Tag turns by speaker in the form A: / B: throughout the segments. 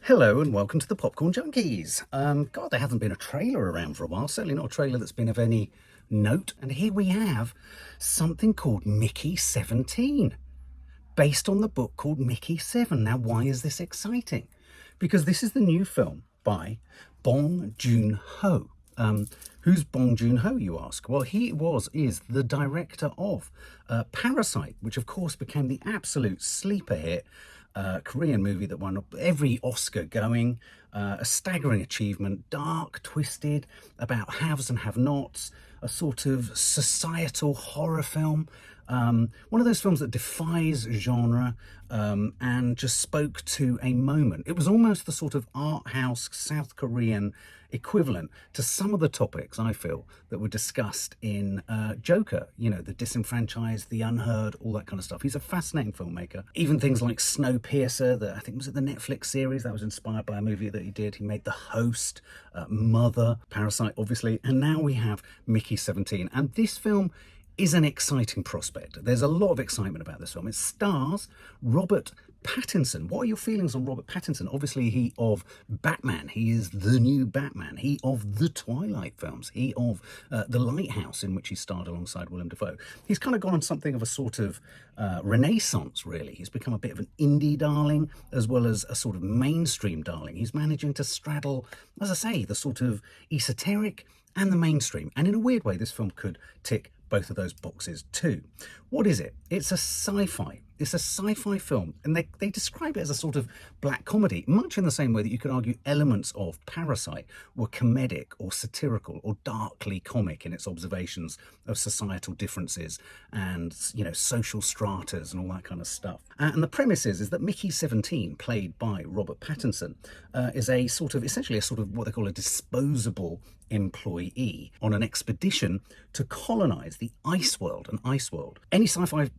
A: Hello and welcome to the Popcorn Junkies. God, there hasn't been a trailer around for a while, certainly not a trailer that's been of any note. And here we have something called Mickey 17, based on the book called Mickey 7. Now, why is this exciting? Because this is the new film by Bong Joon-ho. Who's Bong Joon-ho, you ask? Well, he is the director of Parasite, which of course became the absolute sleeper hit. Korean movie that won every Oscar going, a staggering achievement, dark, twisted, about haves and have-nots, a sort of societal horror film, one of those films that defies genre and just spoke to a moment. It was almost the sort of art house South Korean equivalent to some of the topics, I feel, that were discussed in Joker, you know, the disenfranchised, the unheard, all that kind of stuff. He's a fascinating filmmaker. Even things like Snowpiercer, that I think was it the Netflix series that was inspired by a movie that he did. He made The Host, Mother, Parasite, obviously, and now we have Mickey 17. And this film is an exciting prospect. There's a lot of excitement about this film. It stars Robert Pattinson. What are your feelings on Robert Pattinson? Obviously, he of Batman. He is the new Batman. He of the Twilight films. He of The Lighthouse, in which he starred alongside Willem Dafoe. He's kind of gone on something of a sort of renaissance, really. He's become a bit of an indie darling, as well as a sort of mainstream darling. He's managing to straddle, as I say, the sort of esoteric and the mainstream. And in a weird way, this film could tick both of those boxes too. What is it? It's a sci-fi. It's a sci-fi film, and they describe it as a sort of black comedy, much in the same way that you could argue elements of Parasite were comedic or satirical or darkly comic in its observations of societal differences and, you know, social stratas and all that kind of stuff. And the premise is that Mickey 17, played by Robert Pattinson, is a sort of, essentially a sort of what they call a disposable employee on an expedition to colonize the ice world, an ice world. Any sci-fi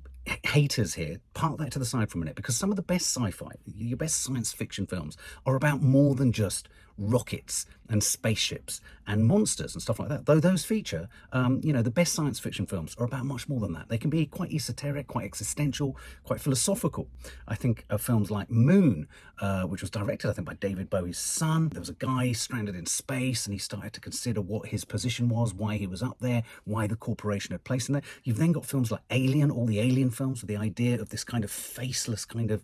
A: haters here, park that to the side for a minute, because some of the best sci-fi, your best science fiction films are about more than just rockets and spaceships and monsters and stuff like that. Though those feature, you know, the best science fiction films are about much more than that. They can be quite esoteric, quite existential, quite philosophical. I think of films like Moon, which was directed, I think, by David Bowie's son. There was a guy stranded in space and he started to consider what his position was, why he was up there, why the corporation had placed him there. You've then got films like Alien, all the Alien films, with the idea of this kind of faceless kind of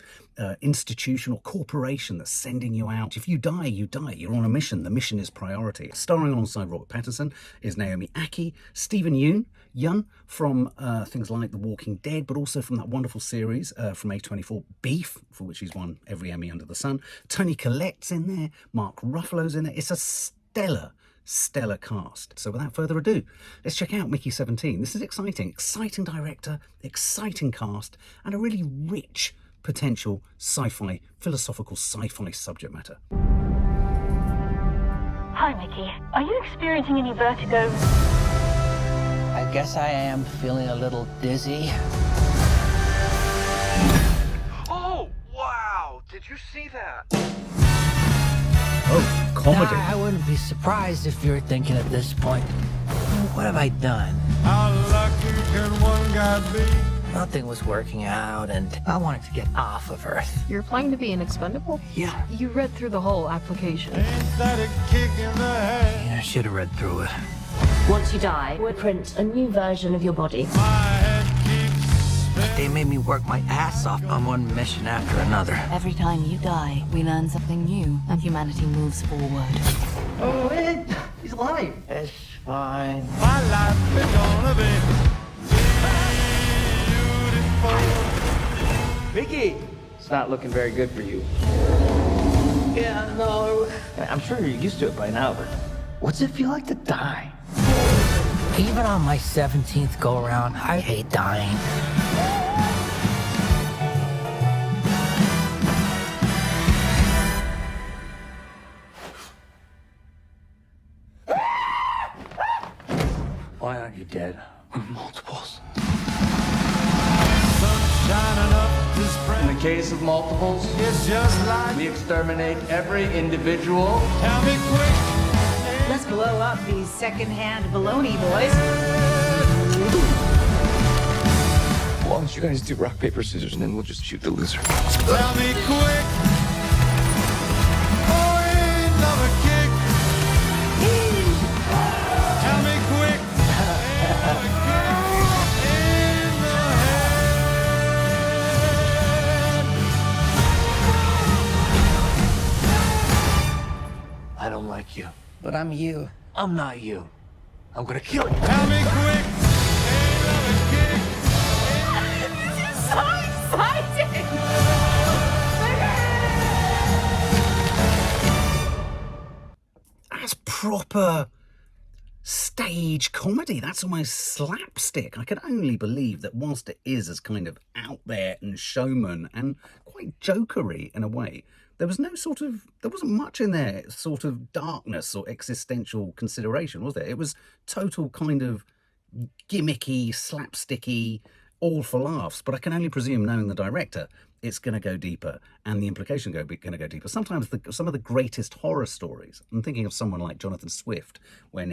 A: institution or corporation that's sending you out. If you die, you die. You're on a mission. The mission is priority. Starring alongside Robert Pattinson is Naomi Ackie, Stephen Yeun from things like The Walking Dead, but also from that wonderful series from A24, Beef, for which he's won every Emmy under the sun. Toni Collette's in there. Mark Ruffalo's in there. It's a stellar cast. So without further ado, let's check out Mickey 17. This is exciting director, exciting cast, and a really rich potential sci-fi, philosophical sci-fi subject matter.
B: Hi, Mickey. Are you experiencing any vertigo?
C: I guess I am feeling a little dizzy.
D: Oh, wow! Did you see that?
A: Oh, comedy.
C: I wouldn't be surprised if you're thinking at this point, what have I done?
E: How lucky can one guy be?
C: Nothing was working out, and I wanted to get off of Earth.
F: You're applying to be an expendable?
C: Yeah.
F: You read through the whole application.
E: Ain't that a kick in the head?
C: I should have read through it.
B: Once you die, we'll print a new version of your body.
E: My head keeps spinning.
C: They made me work my ass off on one mission after another.
G: Every time you die, we learn something new, and humanity moves forward.
C: Oh, he's alive. It's fine.
E: My life is gonna be
H: Mickey! It's not looking very good for you.
C: Yeah, no.
H: I'm sure you're used to it by now, but what's it feel like to die?
C: Even on my 17th go-around, I hate dying.
H: Why aren't you dead? Multiples.
E: shining up to spread.
H: In the case of multiples,
E: It's just like,
H: we exterminate every individual.
E: tell me quick.
I: Let's blow up these second-hand baloney boys.
J: Why don't you guys do rock, paper, scissors, and then we'll just shoot the loser.
E: Tell me quick.
J: like you.
C: But I'm you.
J: I'm not you. I'm gonna kill you.
E: Tell me quick. Ain't love a kick.
B: So exciting!
A: That's proper stage comedy. That's almost slapstick. I can only believe that whilst it is as kind of out there and showman and quite jokery in a way, there wasn't much in there sort of darkness or existential consideration, was there? It was total kind of gimmicky, slapsticky, all for laughs. But I can only presume, knowing the director, it's going to go deeper, and the implication going to go deeper. Sometimes some of the greatest horror stories, I'm thinking of someone like Jonathan Swift, when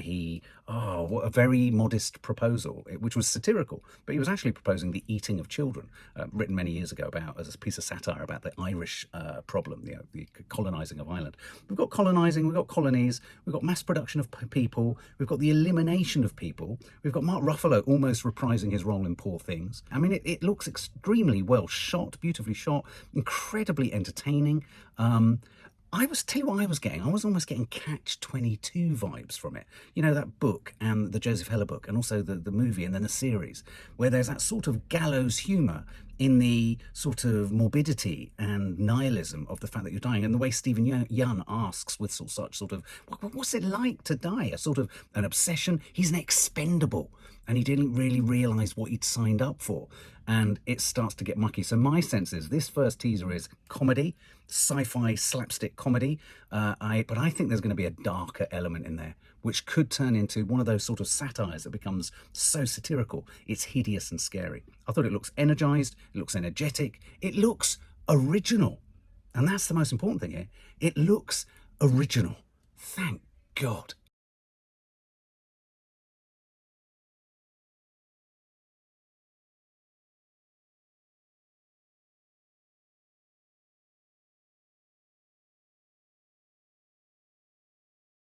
A: what a very modest proposal, which was satirical, but he was actually proposing the eating of children, written many years ago as a piece of satire about the Irish problem, the colonising of Ireland. We've got colonising, we've got colonies, we've got mass production of people, we've got the elimination of people, we've got Mark Ruffalo almost reprising his role in Poor Things. I mean, it looks extremely well shot, beautifully shot, incredibly entertaining. I was almost getting Catch-22 vibes from it. You know, that book and the Joseph Heller book, and also the movie and then the series, where there's that sort of gallows humour in the sort of morbidity and nihilism of the fact that you're dying, and the way Stephen Yeun asks with such sort of, what's it like to die? A sort of an obsession. He's an expendable, and he didn't really realise what he'd signed up for. And it starts to get mucky. So my sense is this first teaser is comedy, sci-fi slapstick comedy, but I think there's going to be a darker element in there, which could turn into one of those sort of satires that becomes so satirical, it's hideous and scary. I thought it looks energised, it looks energetic, it looks original. And that's the most important thing here. It looks original. Thank God.